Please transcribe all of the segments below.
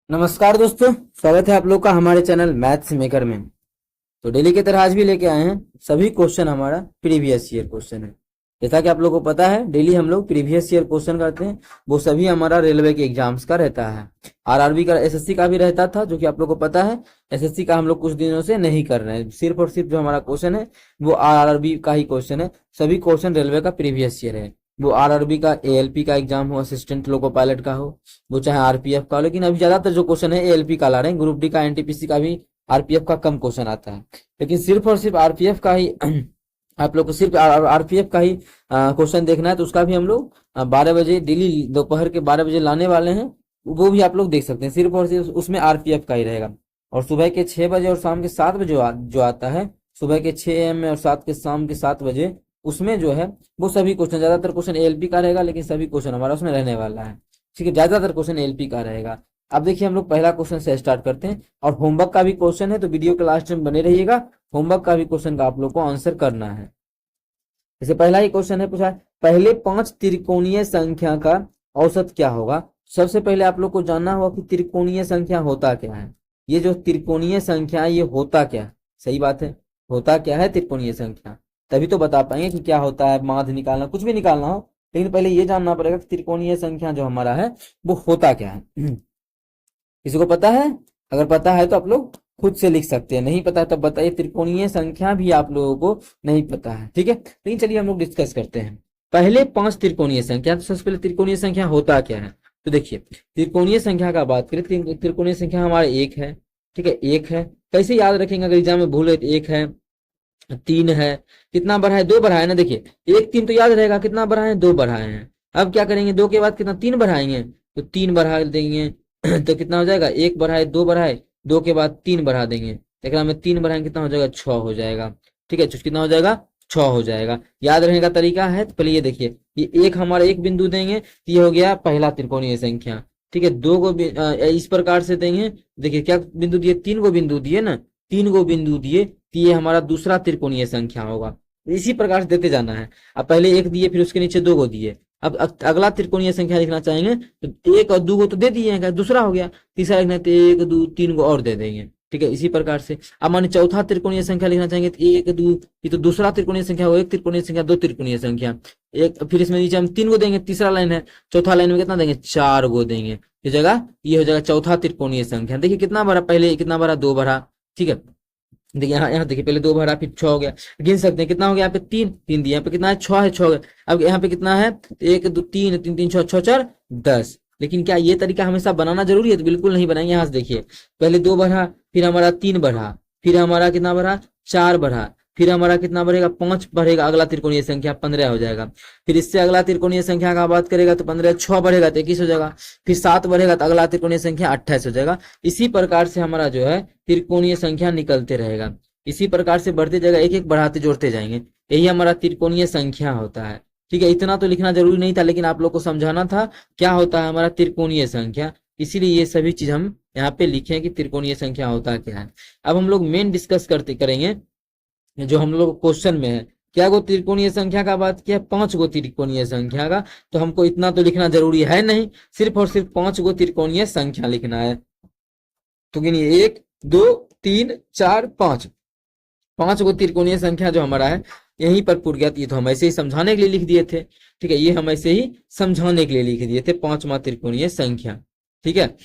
नमस्कार दोस्तों, स्वागत है आप लोग का हमारे चैनल मैथ्स मेकर में। तो डेली की तरह आज भी लेके आए हैं सभी क्वेश्चन हमारा प्रीवियस ईयर क्वेश्चन है। जैसा कि आप लोगों को पता है, डेली हम लोग प्रीवियस ईयर क्वेश्चन करते हैं। वो सभी हमारा रेलवे के एग्जाम्स का रहता है। आरआरबी का, एसएससी का भी रहता था, जो कि आप लोग को पता है। एसएससी का हम लोग कुछ दिनों से नहीं कर रहे हैं। सिर्फ और सिर्फ जो हमारा क्वेश्चन है वो आरआरबी का ही क्वेश्चन है। सभी क्वेश्चन रेलवे का प्रीवियस ईयर है। वो आरआरबी का, एएलपी का एग्जाम हो, असिस्टेंट लोको पायलट का हो, वो चाहे आरपीएफ का हो। लेकिन अभी ज्यादातर जो क्वेश्चन है एएलपी का ला रहे हैं। ग्रुप डी का, एनटीपीसी का भी, आरपीएफ का कम क्वेश्चन आता है। लेकिन सिर्फ और सिर्फ आरपीएफ का ही आप लोग को सिर्फ आरपीएफ का ही क्वेश्चन देखना है, तो उसका भी हम लोग 12 बजे डेली दोपहर के 12 बजे लाने वाले हैं। वो भी आप लोग देख सकते हैं। सिर्फ और सिर्फ उसमें आरपीएफ का ही रहेगा। और सुबह के 6 बजे और शाम के 7 बजे जो आता है, सुबह के 6 AM में और शाम के 7 बजे, उसमें जो है वो सभी क्वेश्चन, ज्यादातर क्वेश्चन एएलपी का रहेगा, लेकिन सभी क्वेश्चन हमारा उसमें रहने वाला है। ठीक है, ज्यादातर क्वेश्चन एएलपी का रहेगा। अब देखिए, हम लोग पहला क्वेश्चन से स्टार्ट करते हैं। और होमवर्क का भी क्वेश्चन है, तो वीडियो के लास्ट में बने रहिएगा। होमवर्क का भी क्वेश्चन का आप लोग को आंसर करना है। जैसे पहला ही क्वेश्चन है, पूछा है पहले 5 त्रिकोणीय संख्या का औसत क्या होगा। सबसे पहले आप लोग को जानना होगा कि त्रिकोणीय संख्या होता क्या है। ये जो त्रिकोणीय संख्या है, ये होता क्या है। सही बात है, होता क्या है त्रिकोणीय संख्या, तभी तो बता पाएंगे कि क्या होता है। माध्य निकालना, कुछ भी निकालना हो, लेकिन पहले ये जानना पड़ेगा कि त्रिकोणीय संख्या जो हमारा है वो होता क्या है। किसी को पता है? अगर पता है तो आप लोग खुद से लिख सकते हैं, नहीं पता है तब बताइए। त्रिकोणीय संख्या भी आप लोगों को नहीं पता है, ठीक है। लेकिन चलिए हम लोग डिस्कस करते हैं। पहले 5 त्रिकोणीय संख्या, तो सबसे पहले त्रिकोणीय संख्या होता क्या है। तो देखिए, त्रिकोणीय संख्या का बात करें, त्रिकोणीय संख्या हमारा 1 है। ठीक है, 1 है। कैसे याद रखेंगे अगर एग्जाम में भूले? तो 1 है, 3 है, कितना बढ़ा है? 2 बढ़ाए ना। देखिए 1 3 तो याद रहेगा, कितना बढ़ाए हैं? 2 बढ़ाए हैं। अब क्या करेंगे? 2 के बाद कितना? 3 बढ़ाएंगे, तो 3 बढ़ा देंगे। तो कितना हो जाएगा? 1 बढ़ाए, 2 बढ़ाए, 2 के बाद 3 बढ़ा देंगे। एक में 3 बढ़ाएंगे, कितना हो जाएगा? 6 हो जाएगा। ठीक है, कितना हो जाएगा? 6 हो जाएगा। याद रहने का तरीका है। तो पहले ये देखिए, ये एक हमारा एक बिंदु देंगे, तो ये हो गया पहला त्रिकोणीय संख्या। ठीक है, 2 को इस प्रकार से देंगे। देखिए क्या बिंदु दिए? 3 को बिंदु दिए ना, 3 को बिंदु दिए, तो ये हमारा दूसरा त्रिकोणीय संख्या होगा। इसी प्रकार से देते जाना है। अब पहले 1 दिए, फिर उसके नीचे 2 को दिए। अब अगला त्रिकोणीय संख्या लिखना चाहेंगे तो 1 और 2 को तो दे दिए हैं, दूसरा हो गया। तीसरा लिखना है तो 1 2 3 को और दे देंगे। ठीक है, इसी प्रकार से। अब मानिए चौथा त्रिकोणीय संख्या लिखना चाहेंगे तो 1 2, ये तो दूसरा त्रिकोणीय संख्या हो, एक त्रिकोणीय संख्या, 2 त्रिकोणीय संख्या, एक, फिर इसमें नीचे हम 3 को देंगे, तीसरा लाइन है। चौथा लाइन में कितना देंगे? 4 को देंगे। इस जगह ये हो जाएगा चौथा त्रिकोणीय संख्या। देखिए कितना भरा, पहले कितना भरा? 2 भरा। ठीक है, देखिए यहाँ देखिए, पहले 2 भरा, फिर 6 हो गया। गिन सकते हैं कितना हो गया? यहाँ पे 3 3 दिया, यहाँ पे कितना है? 6 है, 6 हो गया। अब यहाँ पे कितना है? 1 2 3 3 3 6 6 4 10। लेकिन क्या ये तरीका हमेशा बनाना जरूरी है? तो बिल्कुल नहीं बनाएंगे। यहाँ से देखिए, पहले 2 बढ़ा, फिर हमारा 3 बढ़ा, फिर हमारा कितना बढ़ा? 4 बढ़ा, फिर हमारा कितना बढ़ेगा? 5 बढ़ेगा। अगला त्रिकोणीय संख्या 15 हो जाएगा। फिर इससे अगला त्रिकोणीय संख्या का बात करेगा तो 15, 6 बढ़ेगा तो 21 हो जाएगा। फिर 7 बढ़ेगा तो अगला त्रिकोणीय संख्या 28 हो जाएगा। इसी प्रकार से हमारा जो है त्रिकोणीय संख्या निकलते रहेगा। इसी प्रकार से बढ़ते जाएगा, एक एक बढ़ाते जोड़ते जाएंगे। यही हमारा त्रिकोणीय संख्या होता है। ठीक है, इतना तो लिखना जरूरी नहीं था, लेकिन आप लोग को समझाना था क्या होता है हमारा त्रिकोणीय संख्या। इसीलिए ये सभी चीज हम यहाँ पे लिखे कि त्रिकोणीय संख्या होता क्या है। अब हम लोग मेन डिस्कस करेंगे जो हम लोग क्वेश्चन में है। क्या गो त्रिकोणीय संख्या का बात किया? 5 गो त्रिकोणीय संख्या का। तो हमको इतना तो लिखना जरूरी है नहीं, सिर्फ और सिर्फ 5 गो त्रिकोणीय संख्या लिखना है। तो गिनिए, 1 2 3 4 5, 5 गो त्रिकोणीय संख्या जो हमारा है यहीं पर पूर गया। ये तो हम ऐसे ही समझाने के लिए लिख दिए थे। ठीक है, ये हम ऐसे ही समझाने के लिए लिख दिए थे, 5वां त्रिकोणीय संख्या। ठीक है,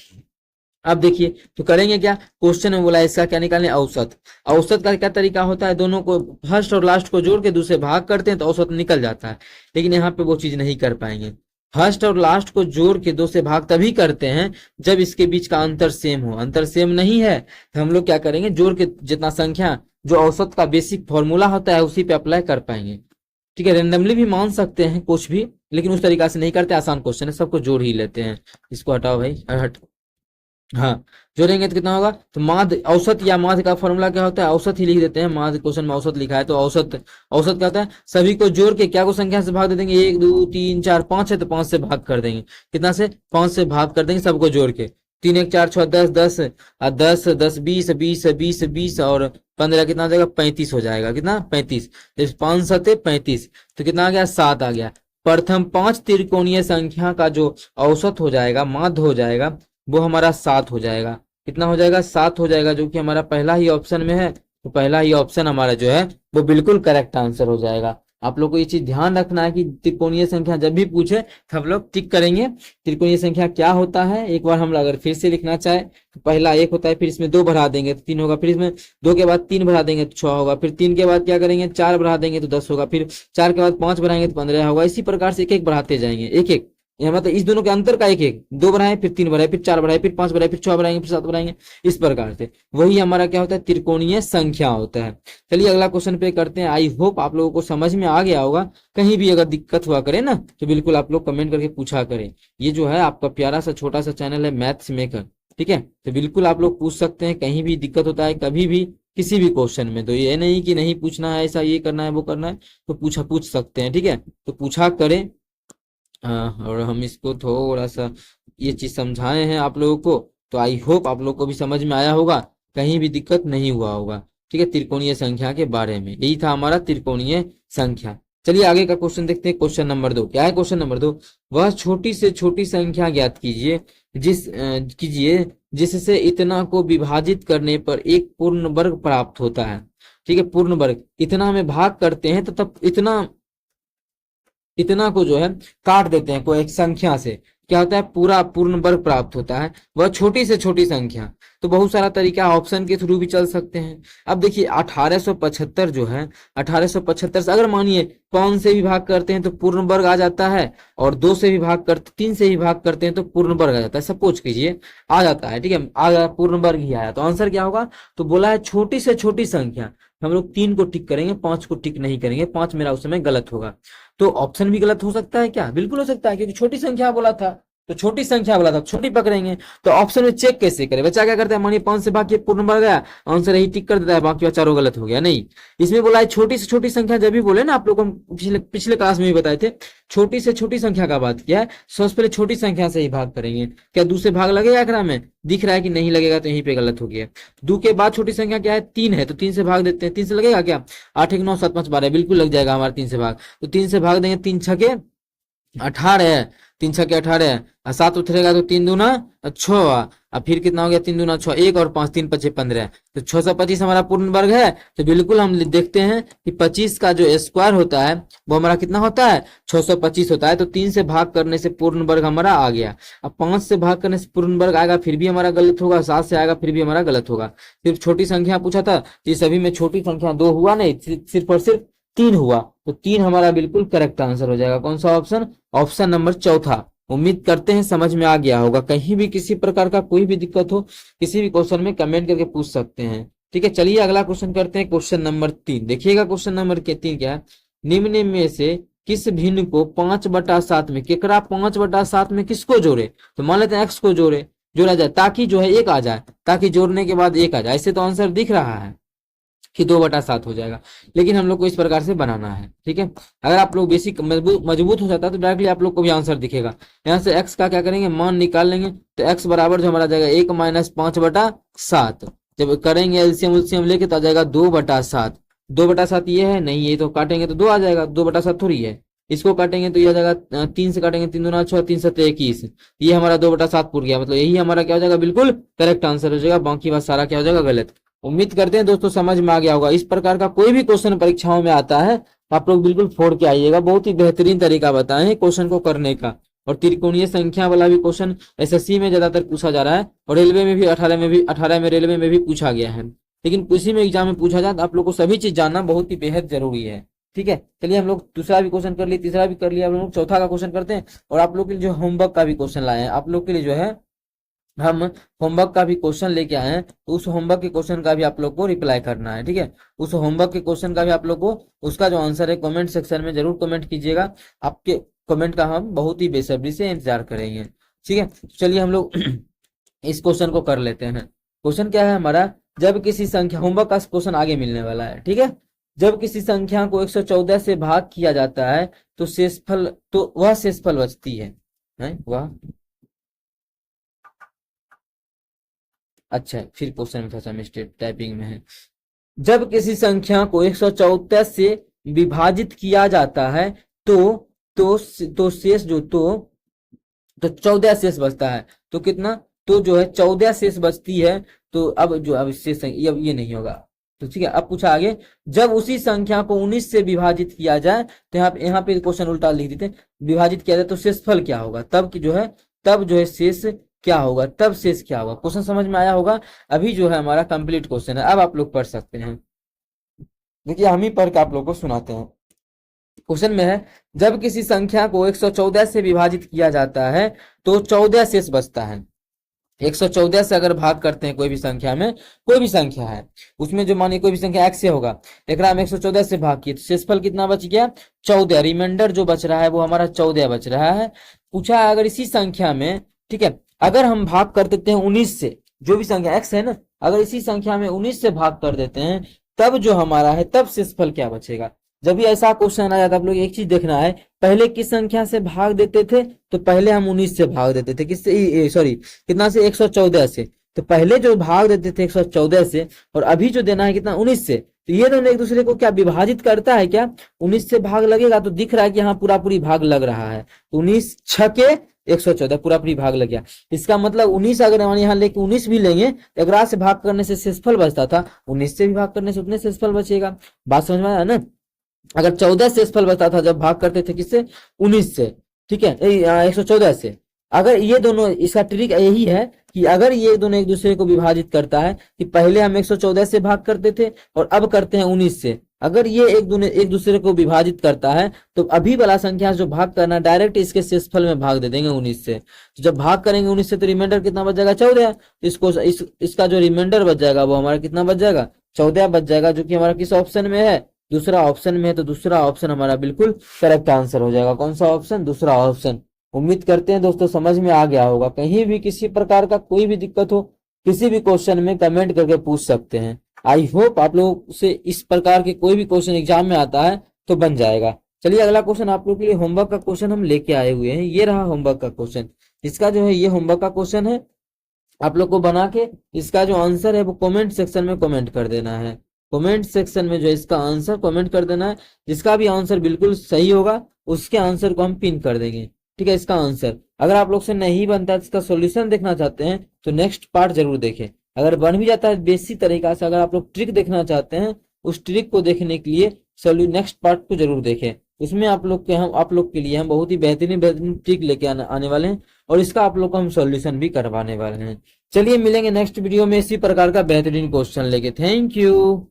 अब देखिए तो करेंगे क्या? क्वेश्चन में बोला इसका क्या निकालने? औसत। औसत का क्या तरीका होता है? दोनों को, फर्स्ट और लास्ट को जोड़ के दूसरे भाग करते हैं तो औसत निकल जाता है। लेकिन यहाँ पे वो चीज नहीं कर पाएंगे। फर्स्ट और लास्ट को जोड़ के 2 से भाग तभी करते हैं जब इसके बीच का अंतर सेम हो। अंतर सेम नहीं है तो हम लोग क्या करेंगे? जोड़ के जितना संख्या, जो औसत का बेसिक फॉर्मूला होता है उसी पे अप्लाई कर पाएंगे। ठीक है, रेंडमली भी मान सकते हैं कुछ भी, लेकिन उस तरीका से नहीं करते। आसान क्वेश्चन है, सबको जोड़ ही लेते हैं। इसको हटाओ भाई, हट। हाँ, जोड़ेंगे तो कितना होगा? तो माध्य, औसत या माध्य का फॉर्मूला क्या होता है? औसत ही लिख देते हैं। माध्य क्वेश्चन में औसत लिखा है तो औसत, औसत क्या होता है? सभी को जोड़ के क्या को संख्या से भाग दे देंगे? 1 2 3 4 5 है तो 5 से भाग कर देंगे। कितना से? 5 से भाग कर देंगे सबको जोड़ के। 3 1 4 6 10 10 10 10 20 20 20 20 और 15 कितना हो जाएगा? 35 हो जाएगा। कितना? 35। 5 7 35, तो कितना आ गया? 7 आ गया। प्रथम 5 त्रिकोणीय संख्या का जो औसत हो जाएगा, माध्य हो जाएगा, वो हमारा 7 हो जाएगा। कितना हो जाएगा? 7 हो जाएगा, जो कि हमारा पहला ही ऑप्शन में है। तो पहला ही ऑप्शन हमारा जो है वो बिल्कुल करेक्ट आंसर हो जाएगा। आप लोग को ये चीज ध्यान रखना है कि त्रिकोणीय संख्या जब भी पूछे तो हम लोग टिक करेंगे त्रिकोणीय संख्या क्या होता है। एक बार हम अगर फिर से लिखना चाहे तो पहला 1 होता है, फिर इसमें 2 बढ़ा देंगे तो 3 होगा, फिर इसमें 2 के बाद 3 बढ़ा देंगे तो 6 होगा, फिर 3 के बाद क्या करेंगे 4 बढ़ा देंगे तो 10 होगा, फिर 4 के बाद 5 बढ़ाएंगे तो 15 होगा। इसी प्रकार से एक एक बढ़ाते जाएंगे, एक एक, यह मतलब इस दोनों के अंतर का एक एक, 2 बढ़ाए फिर 3 बढ़ाए फिर 4 बढ़ाए फिर 5 बढ़ाए फिर 6 बढ़ाएंगे फिर 7 बढ़ाएंगे, इस प्रकार से वही हमारा क्या होता है त्रिकोणीय संख्या होता है। चलिए अगला क्वेश्चन पे करते हैं। आई होप आप लोगों को समझ में आ गया होगा। कहीं भी अगर दिक्कत हुआ करे ना तो बिल्कुल आप लोग कमेंट करके पूछा करें। ये जो है आपका प्यारा सा छोटा सा चैनल है मैथ्स मेकर, ठीक है, तो बिल्कुल आप लोग पूछ सकते हैं। कहीं भी दिक्कत होता है कभी भी किसी भी क्वेश्चन में, तो ये नहीं कि नहीं पूछना है, ऐसा ये करना है वो करना है, तो पूछ सकते हैं, ठीक है, तो पूछा करें। और हम इसको थोड़ा सा ये चीज समझाए हैं आप लोगों को, तो आई होप आप लोग को भी समझ में आया होगा, कहीं भी दिक्कत नहीं हुआ होगा, ठीक है। त्रिकोणीय संख्या के बारे में यही था हमारा त्रिकोणीय संख्या। चलिए आगे का क्वेश्चन देखते हैं। क्वेश्चन नंबर 2 क्या है? क्वेश्चन नंबर 2, वह छोटी से छोटी संख्या ज्ञात कीजिए कीजिए जिससे इतना को विभाजित करने पर एक पूर्ण वर्ग प्राप्त होता है, ठीक है। पूर्ण वर्ग, इतना में भाग करते हैं तो तब इतना को जो है काट देते हैं कोई एक संख्या से, क्या होता है पूरा पूर्ण वर्ग प्राप्त होता है। वह छोटी से छोटी संख्या, तो बहुत सारा तरीका ऑप्शन के थ्रू भी चल सकते हैं। अब देखिए 1875 जो है, 1875 से अगर मानिए 5 से भी भाग करते हैं तो पूर्ण वर्ग आ जाता है, और 2 से भी भाग करते 3 से भी भाग करते हैं तो पूर्ण वर्ग आ जाता है। सपोज कीजिए आ जाता है, ठीक है, आ पूर्ण वर्ग ही आया, तो आंसर क्या होगा? तो बोला है छोटी से छोटी संख्या, हम लोग 3 को टिक करेंगे, 5 को टिक नहीं करेंगे, 5 मेरा उस समय गलत होगा। तो ऑप्शन भी गलत हो सकता है क्या? बिल्कुल हो सकता है, क्योंकि छोटी संख्या बोला था, तो छोटी संख्या बोला था, छोटी पकड़ेंगे। तो ऑप्शन में चेक कैसे करें? बच्चा क्या करता है, मानिए 5 से भाग के पूर्ण वर्ग गया, आंसर यही टिक कर देता है, बाकी चारों गलत हो गया। नहीं, इसमें बोला है छोटी से छोटी संख्या। जब भी बोले ना आप लोग को हम पिछले क्लास में भी बताए थे, छोटी से छोटी संख्या का बात किया है, सबसे पहले छोटी संख्या से ही भाग करेंगे। क्या 2 से भाग लगेगा एकरा में? दिख रहा है कि नहीं लगेगा, तो यहीं पे गलत हो गया। 2 के बाद छोटी संख्या क्या है? 3 है, तो 3 से भाग देते हैं। 3 से लगेगा क्या? 8 1 9 7 5 12, बिल्कुल लग जाएगा हमारा 3 से भाग। तो 3 से भाग देंगे, 3 छके 18 है, 3 छके 18 है, और 7 उतरेगा तो 3 दूना 6, और फिर कितना हो गया? 3 दूना 6, 1 और 5 3 5 15, तो 625 हमारा पूर्ण वर्ग है। तो बिल्कुल हम देखते हैं कि 25 का जो स्क्वायर होता है वो हमारा कितना होता है? 625 होता है। तो 3 से भाग करने से पूर्ण वर्ग हमारा आ गया। अब 5 से भाग करने से पूर्ण वर्ग आएगा, फिर भी हमारा गलत होगा। 7 से आएगा, फिर भी हमारा गलत होगा। सिर्फ छोटी संख्या पूछा था, ये सभी में छोटी संख्या 2 हुआ नहीं, सिर्फ और सिर्फ 3 हुआ, तो 3 हमारा बिल्कुल करेक्ट आंसर हो जाएगा। कौन सा ऑप्शन? ऑप्शन नंबर चौथा। उम्मीद करते हैं समझ में आ गया होगा। कहीं भी किसी प्रकार का कोई भी दिक्कत हो, किसी भी क्वेश्चन में कमेंट करके पूछ सकते हैं, ठीक है। चलिए अगला क्वेश्चन करते हैं। क्वेश्चन नंबर 3 देखिएगा। क्वेश्चन नंबर 3 क्या है? निम्न में से किस भिन्न को 5/7 में, केकरा 5/7 में किसको जोड़े? तो मान लेते हैं x को जोड़ा जाए, ताकि जो है 1 आ जाए, ताकि जोड़ने के बाद 1 आ जाए। ऐसे तो आंसर दिख रहा है कि 2/7 हो जाएगा, लेकिन हम लोग को इस प्रकार से बनाना है, ठीक है। अगर आप लोग बेसिक मजबूत हो जाता है तो डायरेक्टली आप लोग को भी आंसर दिखेगा। यहाँ से x का क्या करेंगे? मान निकाल लेंगे, तो x बराबर जो हमारा जाएगा 1 - 5/7। जब करेंगे एलसीएम उलसीएम लेके तो आ जाएगा 2/7। 2/7 ये है नहीं, ये तो काटेंगे तो 2 आ जाएगा, 2/7 थोड़ी है। इसको काटेंगे तो ये आ जाएगा 3 से काटेंगे, 3 दूना 6, 3 7 21, ये हमारा 2/7 पूर गया। मतलब यही हमारा क्या हो जाएगा? बिल्कुल करेक्ट आंसर हो जाएगा। बाकी बात सारा क्या हो जाएगा? गलत। उम्मीद करते हैं दोस्तों समझ में आ गया होगा। इस प्रकार का कोई भी क्वेश्चन परीक्षाओं में आता है तो आप लोग बिल्कुल फोड़ के आइएगा। बहुत ही बेहतरीन तरीका बताए हैं क्वेश्चन को करने का। और त्रिकोणीय संख्या वाला भी क्वेश्चन एसएससी में ज्यादातर पूछा जा रहा है, और रेलवे में भी 18 में रेलवे में भी पूछा गया है। लेकिन किसी में एग्जाम में पूछा जाए तो आप लोग को सभी चीज जानना बहुत ही बेहद जरूरी है, ठीक है। चलिए हम लोग दूसरा भी क्वेश्चन कर लिए, तीसरा भी कर लिया, हम लोग चौथा का क्वेश्चन करते हैं। और आप लोग के लिए जो होमवर्क का भी क्वेश्चन लाए हैं, आप लोग के लिए जो है हम होमवर्क का भी क्वेश्चन लेके आए हैं, तो उस होमवर्क के क्वेश्चन का भी आप लोग को रिप्लाई करना है, ठीक है। उस होमवर्क के क्वेश्चन का भी आप लोग को उसका जो आंसर है कमेंट सेक्शन में जरूर कमेंट कीजिएगा। आपके कमेंट का हम बहुत ही बेसब्री से इंतजार करेंगे, ठीक है। चलिए हम लोग इस क्वेश्चन को कर लेते हैं। क्वेश्चन क्या है हमारा? जब किसी संख्या, होमवर्क का क्वेश्चन आगे मिलने वाला है, ठीक है। जब किसी संख्या को 114 से भाग किया जाता है तो शेषफल, तो वह शेषफल बचती है, वह, अच्छा फिर क्वेश्चन में थोड़ा सा मिस्टेक टाइपिंग में है। जब किसी संख्या को 114 से विभाजित किया जाता है तो शेष जो तो 14 शेष बचता है। तो कितना? तो जो है 14 शेष बचती है। तो अब जो अब शेष अब ये नहीं होगा। तो ठीक है, अब पूछा आगे, जब उसी संख्या को 19 से विभाजित किया जाए, तो यहाँ पे क्वेश्चन उल्टा लिख देते हैं, विभाजित किया जाए तो शेषफल क्या होगा, तब की जो है, तब जो है शेष क्या होगा, तब शेष क्या होगा। क्वेश्चन समझ में आया होगा। अभी जो है हमारा कंप्लीट क्वेश्चन है, अब आप लोग पढ़ सकते हैं। देखिए हम ही पढ़ के आप लोग को सुनाते हैं। क्वेश्चन में है, जब किसी संख्या को 114 से विभाजित किया जाता है तो 14 शेष बचता है। 114 से अगर भाग करते हैं कोई भी संख्या में, कोई भी संख्या है उसमें जो मानिए कोई भी संख्या x से होगा, एकरा में 114 से भाग किए तो शेषफल कितना बच गया, 14। रिमाइंडर जो बच रहा है वो हमारा 14 बच रहा है। पूछा है अगर इसी संख्या में, ठीक है, अगर हम भाग कर देते हैं 19 से, जो भी संख्या x है ना, अगर इसी संख्या में 19 से भाग कर देते हैं, तब जो हमारा है, तब शेषफल क्या बचेगा। जब भी ऐसा क्वेश्चन आ जाता है, आप लोग एक चीज देखना है, पहले किस संख्या से भाग देते थे, तो पहले हम 19 से भाग देते थे, किससे, सॉरी कितना से, 114 से। तो पहले जो भाग देते थे 114 से, और अभी जो देना है कितना, 19 से, तो ये दोनों एक दूसरे को क्या विभाजित करता है क्या, 19 से भाग लगेगा तो दिख रहा है कि यहाँ पूरा पूरी भाग लग रहा है, तो 19 छके 114 पूरा पूरी भाग लग गया। इसका मतलब 19 अगर हम यहाँ लेके 19 भी लेंगे, तो अगर से भाग करने से शेषफल बचता था, 19 से भी भाग करने से उतने शेषफल बचेगा। बात समझ में आया ना। अगर 14 शेषफल बचता था जब भाग करते थे किससे, 19 से, ठीक है, 114 से। अगर ये दोनों, इसका ट्रिक यही है कि अगर ये दोनों एक दूसरे को विभाजित करता है, कि पहले हम 114 से भाग करते थे और अब करते हैं 19 से, अगर ये एक दूसरे को विभाजित करता है, तो अभी वाला संख्या जो भाग करना, डायरेक्ट इसके शेषफल में भाग दे देंगे 19 से। तो जब भाग करेंगे 19 से, तो रिमाइंडर कितना बच जाएगा, 14। इसको इसका जो रिमाइंडर बच जाएगा वो हमारा कितना बच जाएगा, 14 बच जाएगा, जो कि हमारा किस ऑप्शन में है, दूसरा ऑप्शन में है। तो दूसरा ऑप्शन हमारा बिल्कुल करेक्ट आंसर हो जाएगा। कौन सा ऑप्शन, दूसरा ऑप्शन। उम्मीद करते हैं दोस्तों समझ में आ गया होगा। कहीं भी किसी प्रकार का कोई भी दिक्कत हो, किसी भी क्वेश्चन में कमेंट करके पूछ सकते हैं। आई होप आप लोग से इस प्रकार के कोई भी क्वेश्चन एग्जाम में आता है तो बन जाएगा। चलिए अगला क्वेश्चन आप लोग के लिए होमवर्क का क्वेश्चन हम लेके आए हुए हैं। ये रहा होमवर्क का क्वेश्चन। इसका जो है ये होमवर्क का क्वेश्चन है। आप लोग को बना के इसका जो आंसर है वो कमेंट सेक्शन में कमेंट कर देना है। कमेंट सेक्शन में जो इसका आंसर कमेंट कर देना है। जिसका भी आंसर बिल्कुल सही होगा उसके आंसर को हम पिन कर देंगे। ठीक है, इसका आंसर अगर आप लोग से नहीं बनता है, इसका सॉल्यूशन देखना चाहते हैं तो नेक्स्ट पार्ट जरूर देखें। अगर बन भी जाता है बेसिक तरीका से, अगर आप लोग ट्रिक देखना चाहते हैं, उस ट्रिक को देखने के लिए नेक्स्ट पार्ट को जरूर देखें। उसमें आप लोग के लिए हम बहुत ही बेहतरीन ट्रिक लेके आने वाले हैं और इसका आप लोग को हम सॉल्यूशन भी करवाने वाले हैं। चलिए मिलेंगे नेक्स्ट वीडियो में इसी प्रकार का बेहतरीन क्वेश्चन लेके। Thank you.